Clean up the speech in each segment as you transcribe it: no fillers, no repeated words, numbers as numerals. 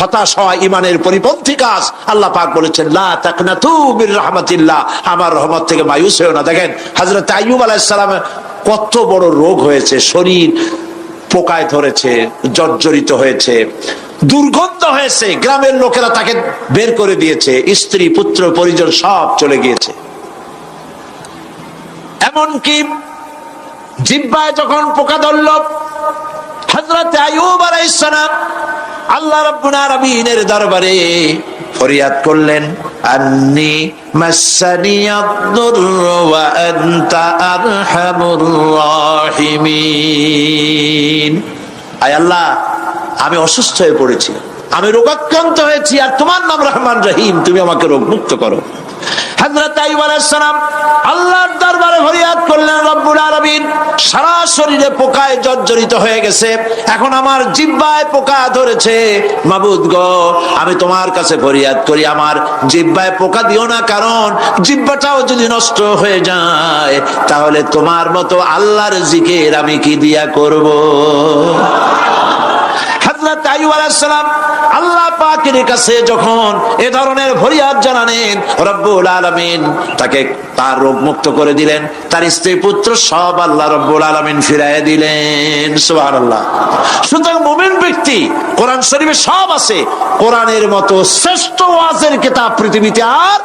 হতাশ হওয়া ইমানের পরিপন্থী কাজ। আল্লাহ পাক বলেছেন লা তাকনাতু মির রাহমাতিল্লাহ, আমার রহমত থেকে মায়ুস হও না। দেখেন হযরত আইয়ুব আলাইহিস সালামের কত বড় রোগ হয়েছে, শরীর পোকায় ধরেছে, জর্জরিত হয়েছে, দুর্গন্ধ হয়েছে, গ্রামের লোকেরা তাকে বের করে দিয়েছে, স্ত্রী পুত্র পরিজন সব চলে গিয়েছে। এমনকি জিহ্বায় যখন পোকা ধরল, হযরত আইয়ুব আলাইহিস সালাম আল্লাহ রাব্বুল আলামিনের দরবারে ফরিয়াদ করলেন, আন্নী মাসানিয়াদ-দুররু ওয়া আনতা আরহামুর রাহিমিন। আয় আল্লাহ, আমি অসুস্থ হয়ে পড়েছি, আমি রোগাক্রান্ত হয়েছি, আর তোমার নাম রহমান রহিম, তুমি আমাকে রোগ মুক্ত করো। হযরত আইয়ুব আলাইহিস সালাম আল্লাহর দরবারে ফরিয়াদ করলেন, রব্বুল আলামিন সারা শরীরে পোকায় জর্জরিত হয়ে গেছে, এখন আমার জিহ্বায় পোকা ধরেছে, মাবুদ গো আমি তোমার কাছে ফরিয়াদ করি আমার জিহ্বায় পোকা দিও না, কারণ জিহ্বাটাও যদি নষ্ট হয়ে যায় তাহলে তোমার মতো আল্লাহর জিকির আমি কি দিয়া করব। হযরত আইয়ুব আলাইহিস সালাম আল্লাহ পাকের কাছে যখন এ ধরনের ফরিয়াদ জানালেন, রব্বুল আলামিন তাকে তার রোগ মুক্ত করে দিলেন, তার স্ত্রী পুত্র সব আল্লাহ রব্বুল আলামিন ফিরাইয়া দিলেন। সুবহানাল্লাহ। সুতরাং মুমিন ব্যক্তি, কোরআন শরীফে সব আছে, কোরআনের মতো শ্রেষ্ঠ ওয়াজের কিতাব পৃথিবীতে আর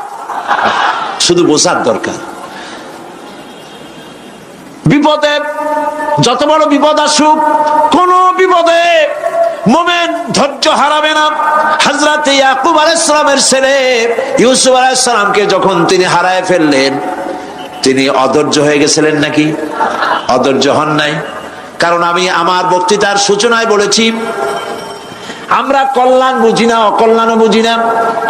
শুধু বোঝার দরকার। বিপদে যত বড় বিপদ আসুক, কোন বিপদে মুমিন ধৈর্য হারাবে না। হযরত ইয়াকুব আলাইহিস সালামের ছেলে ইউসুফ আলাইহিস সালামকে যখন তিনি হারায় ফেললেন, তিনি অধৈর্য হয়ে গেছিলেন নাকি? অধৈর্য হন নাই। কারণ আমি আমার বক্তৃতার সূচনায় বলেছি, আমরা কল্যাণ বুঝি না, অকল্যাণও বুঝি না।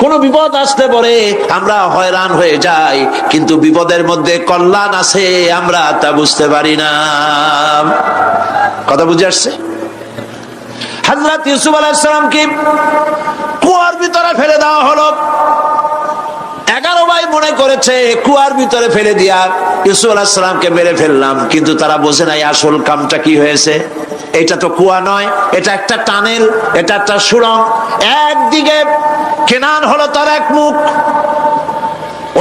কোন বিপদ আসতে পরে আমরা হয়রান হয়ে যাই, কিন্তু বিপদের মধ্যে কল্যাণ আছে আমরা তা বুঝতে পারি না। কথা বুঝে আসছে? হযরত ইউসুফ আলাইহিস সালামকে কুয়ার ভিতরে ফেলে দেওয়া হলো। 11 ভাই মনে করেছে কুয়ার ভিতরে ফেলে দিয়া ইউসুফ আলাইহিস সালামকে মেরে ফেললাম, কিন্তু তারা বোঝে নাই আসল কামটা কি হয়েছে। এটা তো কুয়া নয়, এটা একটা টানেল, এটা একটা সুড়ঙ্গ। একদিকে কেনান হলো তার এক মুখ,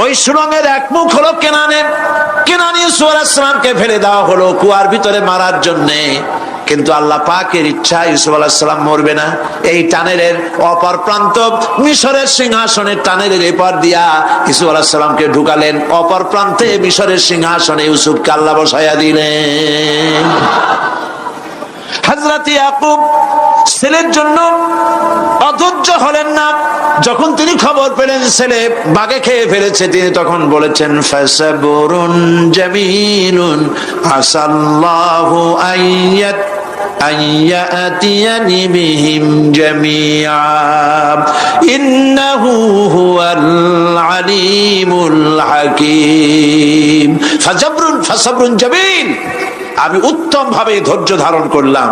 ওই সুড়ঙ্গের এক মুখ হলো কেনানের। কেনান ইউসুফ আলাইহিস সালামকে ফেলে দেওয়া হলো কুয়ার ভিতরে মারার জন্যে, কিন্তু আল্লাহ পাকের ইচ্ছা ইউসুফ আলাইহিস সালাম মরবে না। এই টানেলের অপর প্রান্ত মিশরের সিংহাসনের টানেলের এপার দিয়া ইউসুফ আলাইহিস সালামকে ঢুকালেন, অপর প্রান্তে মিশরের সিংহাসনে ইউসুফকে আল্লাহ বসাইয়া দিলেন। হযরত ইয়াকুব ছেলের জন্য অধৈর্য হলেন না। যখন তিনি খবর পেলেন ছেলে বাঘে খেয়ে ফেলেছে, তিনি তখন বলেছেন, ফাসাবুরুন জামিলুন আসাল্লাহু আইয়াতিয়ানি বিহিম জামিআ ইন্নাহু হুয়াল আলিমুল হাকীম। ফাসাবরুন জামিল, আমি উত্তম ভাবে ধৈর্য ধারণ করলাম,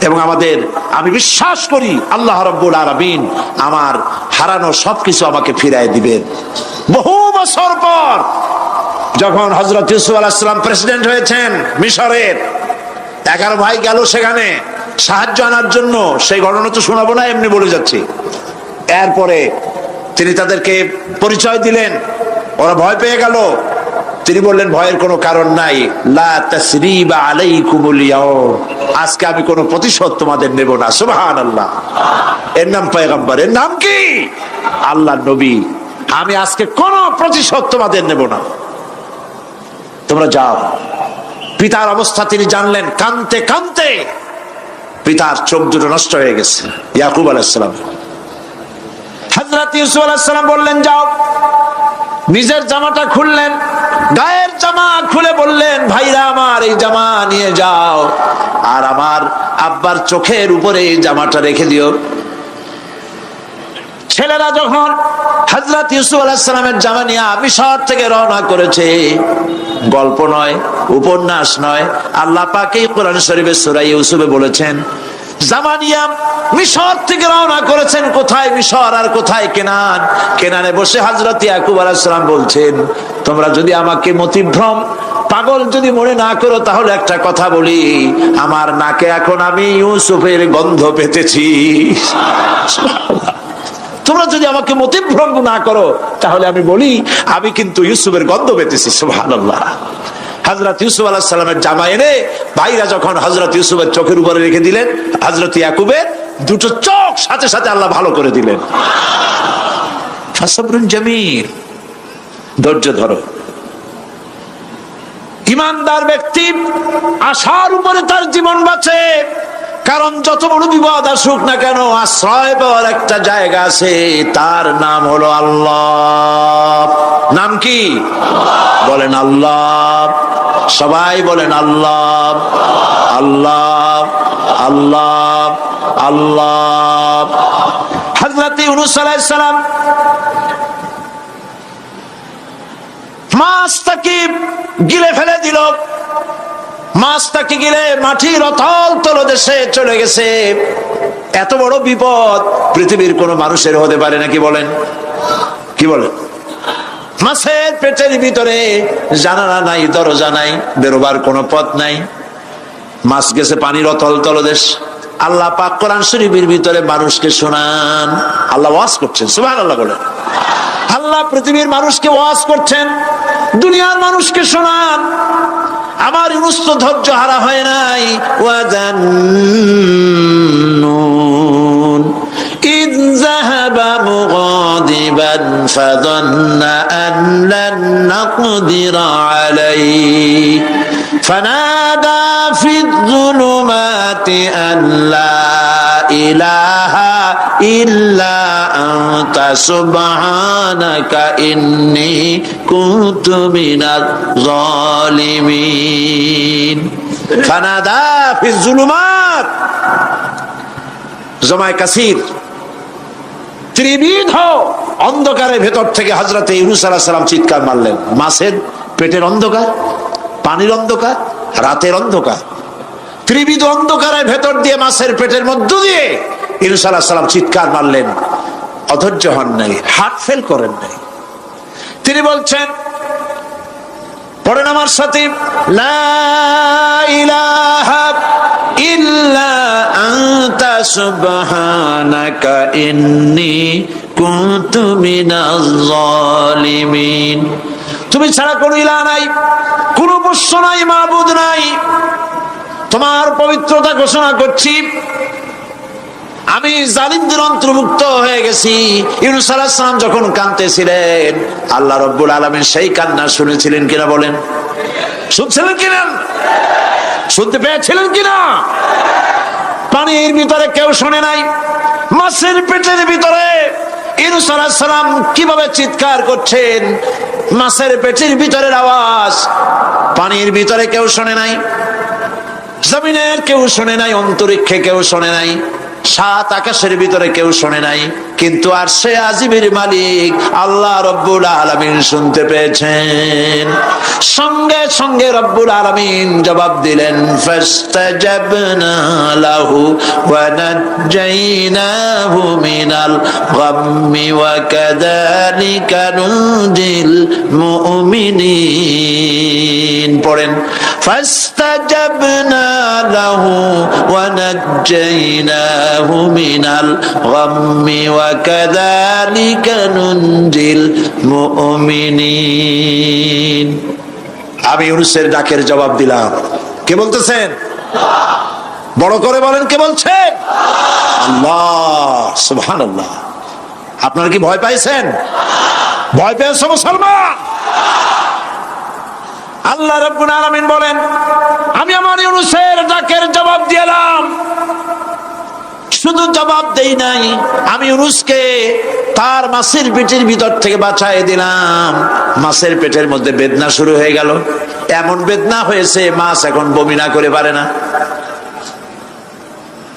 এবং আমি বিশ্বাস করি আল্লাহ রাব্বুল আলামিন আমার হারানো সবকিছু আমাকে ফিরায় দিবেন। বহু বছর পর যখন হযরত ইউসুফ আলাইহিস সালাম প্রেসিডেন্ট হয়েছেন মিশরের, 11 ভাই গেল সেখানে সাহায্য আনার জন্য। সেই ঘটনা তো শোনাবো না, এমনি বলে যাচ্ছি। এরপরে তিনি তাদেরকে পরিচয় দিলেন, ওরা ভয় পেয়ে গেল। তিনি বললেন, ভয়ের কোনো কারণ নাই, লা তাসরিবা আলাইকুমুল ইয়াউম, আজকে আমি কোনো প্রতিশোধ তোমাদের নেব না। সুবহানাল্লাহ। এর নাম পয়গম্বর, এর নাম কি? আল্লাহর নবী। আমি আজকে কোনো প্রতিশোধ তোমাদের নেব না, তোমরা যাও। পিতার অবস্থা তিনি জানলেন, কাঁদতে কাঁদতে পিতার চোখ দুটো নষ্ট হয়ে গেছে। ইয়াকুব আলাইহিস সালাম, হযরত ইউসুফ আলাইহিস সালাম বললেন, যাও। নিজের জামাটা খুললেন, গায়ের জামা খুলে বললেন, ভাইরা আমার এই জামা নিয়ে যাও, আর আমার আব্বার চোখের উপরে এই জামাটা রেখে দিও। ছেলেরা যখন হযরত ইউসুফ আলাইহিস সালামের জামা নিয়ে মিশর থেকে রওনা করেছে, গল্প নয়, উপন্যাস নয়, আল্লাহ পাক এই কোরআন শরীফে সূরা ইউসুফে বলেছেন, জামানিয়া মিশর থেকে রওনা করেছেন। কোথায় মিশর আর কোথায় কেনান? কেনানে বসে হযরত ইয়াকুব আলাইহিস সালাম বলছেন, তোমরা যদি আমাকে মতিভ্রম পাগল যদি মনে না করো তাহলে একটা কথা বলি, আমার নাকে এখন আমি ইউসুফের গন্ধ পেতেছি। তোমরা যদি আমাকে মতিভ্রম না করো তাহলে আমি বলি আমি কিন্তু ইউসুফের গন্ধ পেতেছি। সুবহানাল্লাহ। হযরত ইউসুফ আলাইহিস সালামের জামা এনে ভাইরা যখন হযরত ইউসুফের চোখের উপরে রেখে দিলেন, হযরত ইয়াকুবের দুটো চোখ সাথে সাথে আল্লাহ ভালো করে দিলেন। ফাসবরুন জামিল, ধৈর্য ধরো। ইমানদার ব্যক্তি আশার উপরে তার জীবন বাঁচে, কারণ যত বড় বিপদ আসুক না কেন আশ্রয় পাওয়ার একটা জায়গা আছে, তার নাম হলো আল্লাহ। নাম কি? বলেন আল্লাহ। সবাই বলেন আল্লাহ আল্লাহ আল্লাহ আল্লাহ। হযরত ইউনূস আলাইহিস সালাম মাছটাকে গিলে ফেলে দিল, মাছটাকে গিলে মাটির অতল তলদেশে চলে গেছে। এত বড় বিপদ পৃথিবীর কোন মানুষের হতে পারে নাকি? বলেন, কি বলেন? মাছের পেটের ভিতরে জানালা নাই, দরজা নাই, বেরোবার কোনো পথ নাই, মাছ গেছে পানির অতল তলদেশ। আল্লাহ পাক কোরআন শরীফের ভিতরে মানুষকে শোনান, আল্লাহ ওয়াজ করছেন। সুবহানাল্লাহ বলেন। আল্লাহ পৃথিবীর মানুষকে ওয়াজ করছেন, দুনিয়ার মানুষকে শোনান। আমার ইউনূস তো ধৈর্য হারা হয় নাই। ওয়াজান্নুন ইয যাহাবা মুগাদিবান ফাযান্না আন লান নাকদিরা আলাইহি ফানাদা ফিয-যুলুমাতি আন লা ইলাহা ইল্লা আনতা সুবহানাকা ইন্নী কুনতু মিনাজ জালিমিন। ফানাদা ফিয-যুলুমাত, জমায়ে কাসির, ত্রিবিধ অন্ধকারের ভেতর থেকে হযরত ইউনূস আলাইহিস সালাম চিৎকার মারলেন। মাছের পেটের অন্ধকার, পানির অন্ধকার, রাতের অন্ধকার, ত্রিবিধ অন্ধকারের ভেতর দিয়ে মাছের পেটের মধ্য দিয়ে ইউনূস আলাইহিস সালাম চিৎকার মারলেন। অধৈর্য হন নাই, হার্ট ফেল করেন নাই। তিনি বলছেন, পড়েন আমার সাথে, লা ইলাহা ইল্লা আনতা সুবহানাকা ইন্নী কুনতু মিনাজ জালিমিন। তুমি ছাড়া কোনো ইলাহ নাই, কোনো বস্য নাই, মাবুদ নাই, তোমার পবিত্রতা ঘোষণা করছি। আমি জালিমদের অন্তর্ভুক্ত হয়ে গেছি। ইউনূস আলাইহিস সালাম যখন কাঁদতেছিলেন, আল্লাহ রাব্বুল আলামিন সেই কান্না শুনেছিলেন কিনা? বলেন, শুনছিলেন কিনা? শুনতে পেয়েছিলেন কিনা? পানির ভিতরে কেউ শোনে নাই, মাছের পেটের ভিতরে ইউনূস আলাইহিস সালাম কিভাবে চিৎকার করছেন, মাছের পেটের ভিতরের আওয়াজ পানির ভিতরে কেউ শোনে নাই, জমিনের কেউ শোনে নাই, অন্তরিক্ষে কেউ শোনে নাই, সাত আকাশের ভিতরে কেউ শোনে নাই, কিন্তু আরশে আজিমের মালিক আল্লাহ রব্বুল আলামিন শুনতে পেয়েছেন। সঙ্গে সঙ্গে রব্বুল আলামিন জবাব দিলেন, ফাস্তাজাবনা লাহু ওয়া নাজ্জাইনাহু মিনাল গাম্মি ওয়া কাযালিকা নুনজিল মুমিনিন। পড়েন, ফাস্তাজাবনা লাহু ওয়া নাজ্জাইনাহু মিনাল গাম্মি ওয়া কাযালিকা নুনজিল মুমিনিন। আমি ইউনূসের ডাকের জবাব দিলাম। কে বলতেছেন? বড় করে বলেন, কে বলছেন? আল্লাহ। সুবহানাল্লাহ। আপনারা কি ভয় পাইছেন? ভয় পেয়েছো মুসলমান? আল্লাহ রাব্বুল আলামিন বলেন, আমি আমার ইউনূসের ডাকের জবাব দিলাম। শুধু জবাব দেই নাই, আমি ইউনূসকে তার মাছের পেটের ভিতর থেকে বাঁচায় দিলাম। মাছের পেটের মধ্যে বেদনা শুরু হয়ে গেল, এমন বেদনা হয়েছে মাছ এখন বমি না করে পারে না।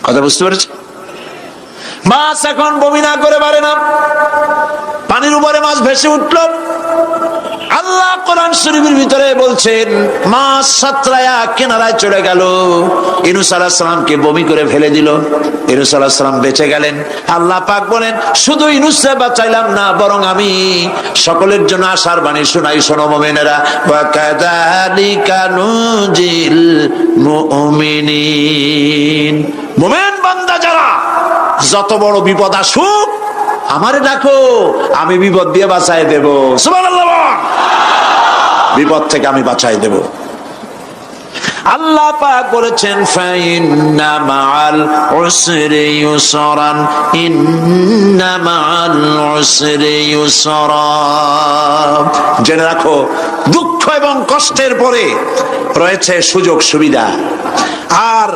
কথা বুঝতে পেরেছি? মাছ এখন বমি না করে পারে না। পানির উপরে মাছ ভেসে উঠল, আল্লাহ কোরআন শরীফের ভিতরে বলছেন মাছ সাতরায়া কিনারায় চলে গেল, ইউনূস আলাইহিস সালামকে বমি করে ফেলে দিল, ইউনূস আলাইহিস সালাম বেঁচে গেলেন। আল্লাহ পাক বলেন শুধু ইউনূসকে বাঁচাইলাম না, বরং আমি সকলের জন্য আশার বাণী শোনাই, শোনো মুমিনেরা, ওয়া কাযালিকা নুজিল মুমিনিন। মুমিন বান্দা যারা, যত বড় বিপদ আসুক আমারে ডাকো, আমি বিপদ দিয়ে বাঁচাই দেব। সুবহানাল্লাহ, বিপদ থেকে আমি বাঁচাই দেব। আল্লাহ পাক বলেছেন ফাইন্না মাআল উসরি ইউসরান, ইন্না মাআল উসরি ইউসরা। জেনে রাখো, দুঃখ এবং কষ্টের পরে রয়েছে সুযোগ সুবিধা, আর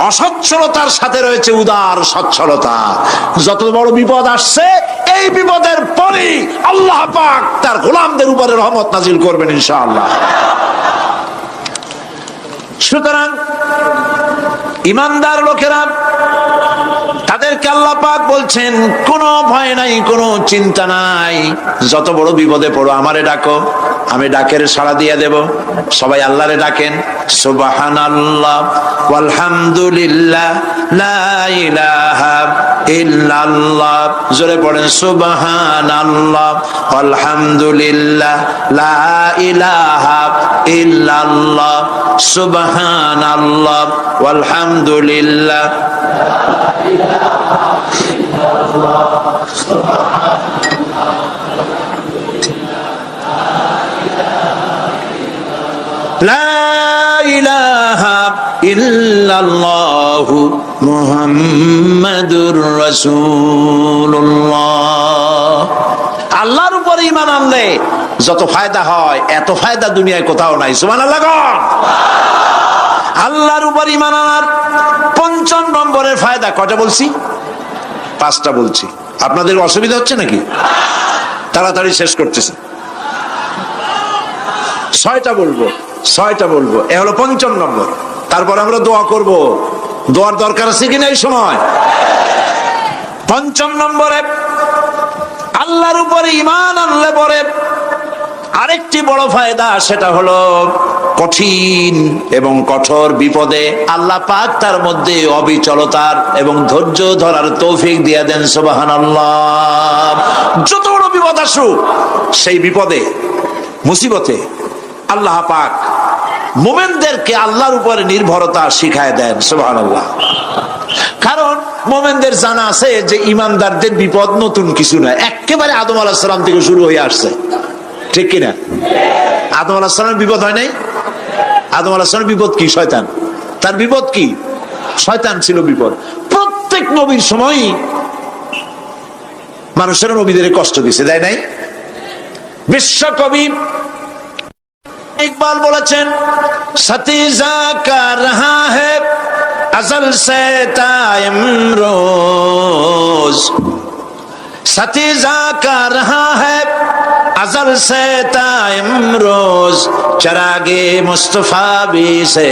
অসচ্ছলতার সাথে রয়েছে উদার সচ্ছলতা। যত বড় বিপদ আসছে, এই বিপদের পরে আল্লাহ পাক তার গোলামদের উপরে রহমত নাজিল করবেন ইনশাআল্লাহ। সুতরাং ঈমানদার লোকেরা, তাদেরকে আল্লাহ পাক বলছেন কোনো ভয় নাই, কোনো চিন্তা নাই, যত বড় বিপদে পড়ো আমারে ডাকো, আমি ডাকের সাড়া দিয়ে দেব। সবাই আল্লাহরে ডাকেন, সুবহানাল্লাহ ওয়ালহামদুলিল্লাহ লা ইলাহা ইল্লাল্লাহ। জোরে পড়েন সুবহানাল্লাহ ওয়ালহামদুলিল্লাহ লা ইলাহা ইল্লাল্লাহ, সুবহানাল্লাহ ওয়ালহামদুলিল্লাহ লা ইলাহা ইল্লাল্লাহু মুহাম্মাদুর রাসূলুল্লাহ। আল্লাহর উপর ঈমান আনলে যত ফায়দা হয়, এত ফায়দা দুনিয়ায় কোথাও নাই। সুবহানাল্লাহ। আল্লাহর উপর ঈমান আনার ৫ নম্বরের ফায়দা কয়টা বলছি? 5টা বলছি। আপনাদের অসুবিধা হচ্ছে নাকি? তাড়াতাড়ি শেষ করতেছি। 6টা বলবো, 6টা বলবো, এ হলো ৫ম নম্বর। তারপর আমরা দোয়া করব। দোয়ার দরকার আছে কিনা এই সময়? ৫ম নম্বরে আল্লাহর উপরে ঈমান আনলে পরে আরেকটি বড় ফায়দা, সেটা হলো কঠিন এবং কঠোর বিপদে আল্লাহ পাক তার মধ্যে অবিচলতার এবং ধৈর্য ধরার তৌফিক দিয়ে দেন। সুবহানাল্লাহ। যত বড় বিপদ আসুক, সেই বিপদে মুসিবতে আল্লাহ পাক মুমিনদেরকে আল্লাহর উপরে নির্ভরতা শিখায় দেন। সুবহানাল্লাহ। কারণ মুমিনদের জানা আছে যে ঈমানদারদের বিপদ নতুন কিছু নয়, একেবারে আদম আলাইহিস সালাম থেকে শুরু হয়ে আসছে, ঠিক কিনা? আদম আলাইহিস সালামের বিপদ হয় নাই? আদম আলাইহিস সালামের বিপদ কি? শয়তান। তার বিপদ কি? শয়তান ছিল বিপদ। প্রত্যেক নবীর সময়ই মানুষের নবীদের কষ্ট দিছে, দেয় নাই? বিশ্বকবি ইকবাল বলেছেন, সতীজা কা রহা হ্যায় अज़ल से तायम रोज, सतीजा का रहा है अज़ल से तायम रोज, चरागे मुस्तफा भी से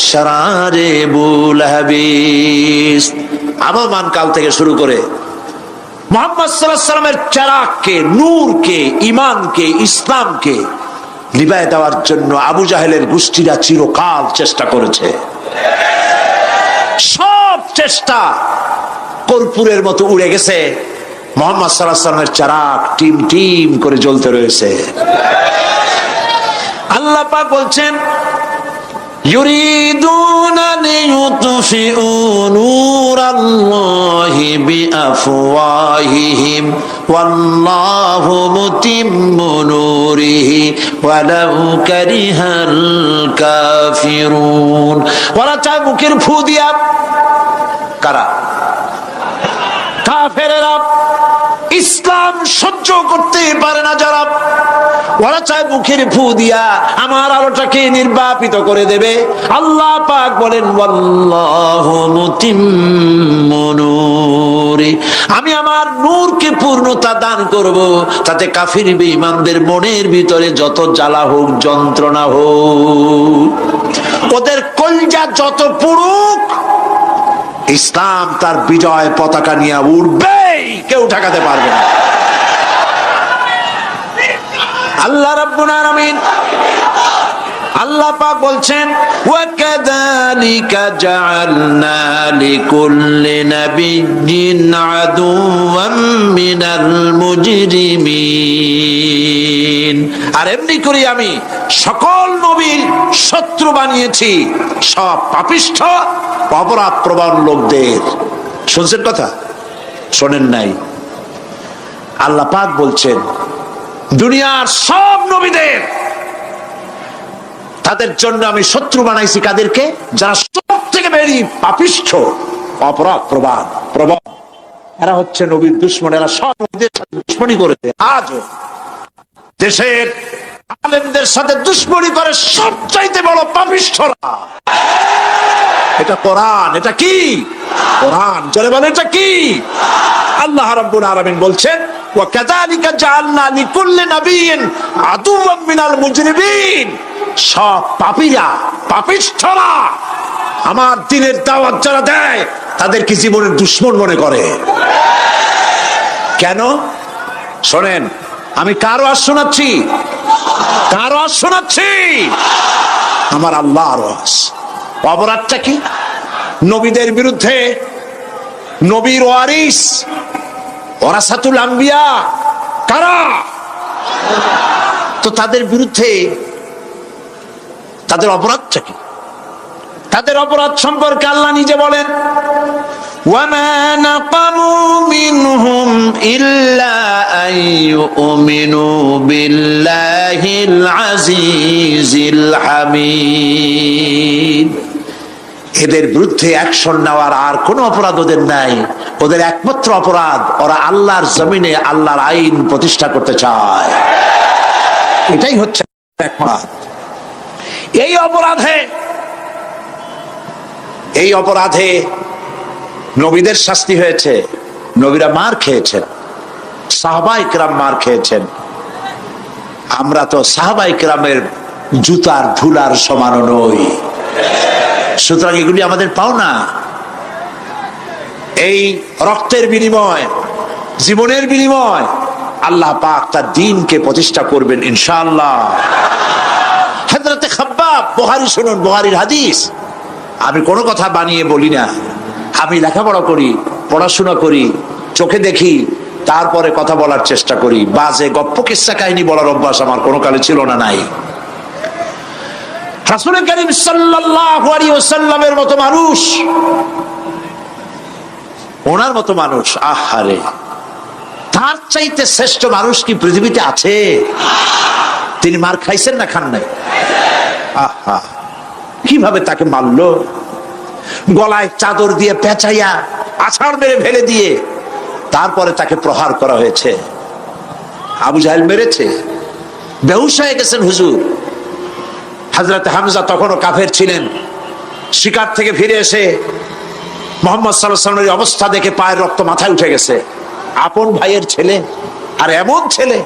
शरारे बुलहबीस। আবহমান কাল থেকে শুরু করে মুহাম্মদ সাল্লাল্লাহু আলাইহি ওয়াসাল্লামের চারাগকে, নূরকে, ঈমানকে, ইসলামকে নিভায় দেওয়ার জন্য আবু জাহেলের গোষ্ঠীরা চিরকাল চেষ্টা করেছে। সব চেষ্টা কর্পূরের মতো উড়ে গেছে, মুহাম্মদ সাল্লাল্লাহু আলাইহি ওয়াসাল্লামের চারাগ টিম টিম করে জ্বলতে রয়েছে। আল্লাহ পাক বলছেন, ইউরিদুনা লিইউতফিউ নূরাল্লাহি বিআফওয়াহিহিম ওয়াল্লাহু মুতিম্মু নূরিহি ওয়ালাউ কারিহাল কাফিরুন। ওরা চায় মুখের ফু দিয়া, কারা? কাফেরেরা। ইসলাম সহ্য করতে পারে না যারা, ওরা চায় মুখের ফু দিয়া আমার আলোটাকে নির্বাপিত করে দেবে। আল্লাহ পাক বলেন, ওয়াল্লাহু মুতিম্মু নূরি, আমি আমার নূরকে পূর্ণতা দান করব, তাতে কাফির বেঈমানদের মনের ভিতরে যত জ্বালা হোক, যন্ত্রণা হোক, ওদের কলজা যত পুড়ুক, ইসলাম তার বিজয় পতাকা নিয়ে উঠবেই, কেউ ঠেকাতে পারবে না। আল্লাহ রাব্বুল আলামিন আল্লাহ পাক বলছেন ওয়াকাযালিকা জাআলনা লিকুল্লি নাবিয়্যিন আদুওয়াম মিনাল মুজরিমিন, আর এমনি করে আমি সকল নবীর শত্রু বানিয়েছি সব পাপিষ্ঠ অপরাধ প্রবণ লোকদের। শুনছেন কথা? শোনেন নাই? আল্লাহ পাক বলছেন দুনিয়ার সব নবীদের তাদের জন্য আমি শত্রু বানাইছি। কাদেরকে? যারা সব থেকে বেশি পাপিষ্ঠ অপরাধ প্রবণ। এরা হচ্ছে নবীর দুশমন। এরা সব নবীদের সাথে দুশমনি করেছে। আজও দেশের আলেমদের সাথে দুশমনি করে সবচাইতে বড় পাপিষ্ঠরা। এটা কোরআন। এটা কি কোরআন? জোরে বলেন এটা কি? আল্লাহ রাব্বুল আলামিন বলছেন ওয়াকাযালিকা জাআলনা লিকুল্লি নাবিয়্যিন আদুওয়াম মিনাল মুজরিমিন, সব পাপীরা পাপিষ্ঠরা আমার দ্বীনের দাওয়াত যারা দেয় তাদেরকে জীবনের দুশমন মনে করে। কেন? শোনেন, আমি কারো আর শোনাচ্ছি? আমার আল্লাহর ওয়াজ। অপরাধটা কি? নবীদের বিরুদ্ধে, নবীর ওয়ারিস ওয়ারাসাতুল আম্বিয়া কারা, তো তাদের বিরুদ্ধে তাদের অপরাধটা কি? তাদের অপরাধ সম্পর্কে আল্লাহ নিজে বলেন ওয়ামা নাকামু মিনহুম ইল্লা আইয়ুমিনু বিল্লাহিল আজিজিল হামিদ। এদের বিরুদ্ধে অ্যাকশন নেওয়ার আর কোনো অপরাধ ওদের নাই। ওদের একমাত্র অপরাধ ওরা আল্লাহর জমিনে আল্লাহর আইন প্রতিষ্ঠা করতে চায়। এটাই হচ্ছে একমাত্র। এই অপরাধে নবীদের শাস্তি হয়েছে। নবীরা মার খেয়েছেন, সাহাবায়ে কেরাম মার খেয়েছেন। আমরা তো সাহাবায়ে কেরামের জুতার ধুলার সমান নই, সুতরাং এগুলি আমাদের পাওনা। এই রক্তের বিনিময়, জীবনের বিনিময় আল্লাহ পাক তার দ্বীনকে প্রতিষ্ঠা করবেন ইনশাআল্লাহ। হযরতে খাব্বাব, বুখারী শুনুন, বুখারীর হাদিস। আমি কোনো কথা বানিয়ে বলি না। আমি লেখাপড়া করি, পড়াশোনা করি, চোখে দেখি, তারপরে কথা বলার চেষ্টা করি। বাজে গপ্প কিস্সা কাহিনী বলার অভ্যাস আমার কোনো কালে ছিল না, নাই। রাসূল করিম সাল্লাল্লাহু আলাইহি ওয়াসাল্লামের মতো মানুষ, ওনার মতো মানুষ, আহারে, তার চাইতে শ্রেষ্ঠ মানুষ কি পৃথিবীতে আছে? তিনি মার খাইছেন না খান নাই? আহা, কিভাবে তাকে মারলো! গলায় চাদর দিয়ে পেঁচাইয়া আছাড় মেরে ফেলে দিয়ে তারপরে তাকে প্রহার করা হয়েছে। আবু জাহেল মেরেছে, বেহুশ হয়ে গেছেন হুজুর। হযরত হামজা তখনও কাফের ছিলেন। শিকার থেকে ফিরে এসে মুহাম্মদ সাল্লাল্লাহু আলাইহি ওয়াসাল্লামের অবস্থা দেখে পায়ের রক্ত মাথায় উঠে গেছে। আপন ভাইয়ের ছেলে, আর এমন ছেলে।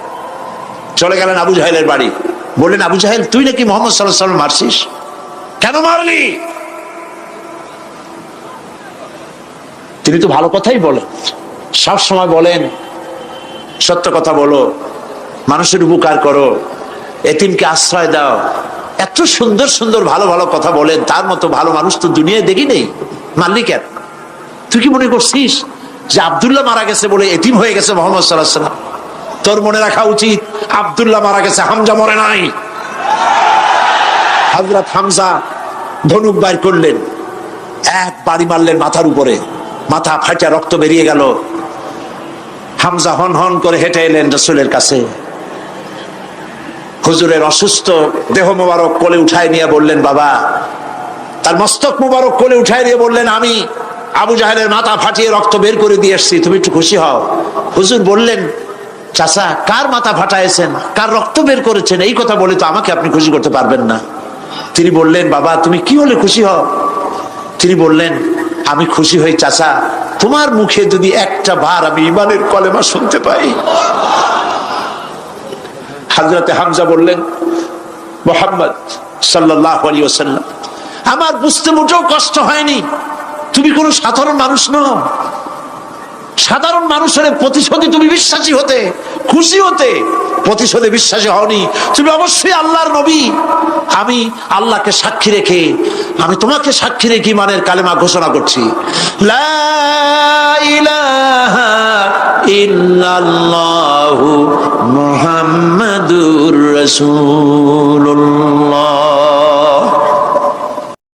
চলে গেলেন আবু জাহেলের বাড়ি, বললেন আবু জাহেল, তুই নাকি মুহাম্মদ সাল্লাল্লাহু আলাইহি ওয়াসাল্লাম মারছিস? কেন মারলি? তিনি তো ভালো কথাই বলেন, সব সময় বলেন সত্য কথা বলো, মানুষের উপকার করো, এতিমকে আশ্রয় দাও। এত সুন্দর সুন্দর ভালো ভালো কথা বলেন, তার মতো ভালো মানুষ তো দুনিয়ায় দেখি নেই। মারলি কেন? তুই কি মনে করছিস যে আব্দুল্লাহ মারা গেছে বলে এতিম হয়ে গেছে মুহাম্মদ সাল্লাল্লাহু আলাইহি ওয়াসাল্লাম? তোর মনে রাখা উচিত আব্দুল্লাহ মারা গেছে, হামজা মরে নাই। হযরত হামজা ধনুক বাইর করলেন, এক বাড়ি মারলেন মাথার উপরে, মাথা ফাটা রক্ত বেরিয়ে গেল। হামজা হন হন করে হেঁটে এলেন রাসূলের কাছে। হুজুরের অসুস্থ দেহ মোবারক কোলে উঠায় নিয়ে বললেন, বাবা, তার মস্তক মোবারক কোলে উঠায় নিয়ে বললেন, আমি আবু জাহেলের মাথা ফাটিয়ে রক্ত বের করে দিয়ে এসেছি, তুমি একটু খুশি হও। হুজুর বললেন, চাচা, কার মাথা ফাটাইছেন, কার রক্ত বের করেছেন, এই কথা বলে তো আমাকে আপনি খুশি করতে পারবেন না। তিনি বললেন, বাবা, তুমি কি হলে খুশি হও? তিনি বললেন, আমি খুশি হই চাচা, তোমার মুখে যদি একটা বার আমি ঈমানের কলেমা শুনতে পাই। হযরতে হামজা বললেন, মুহাম্মদ সাল্লাল্লাহু আলাইহি ওয়াসাল্লাম, আমার বুঝতে মোটেও কষ্ট হয়নি, তুমি কোনো সাধারণ মানুষ নও। সাধারণ মানুষের প্রতিশোধে তুমি বিশ্বাসী হতে, খুশি হতে, প্রতিশোধে বিশ্বাসী হওনি, তুমি অবশ্যই আল্লাহর নবী। আমি আল্লাহকে সাক্ষী রেখে, আমি তোমাকে সাক্ষী রেখে ইমানের কালেমা ঘোষণা করছি, লা ইলাহা ইল্লাল্লাহু মুহাম্মাদুর রাসূলুল্লাহ।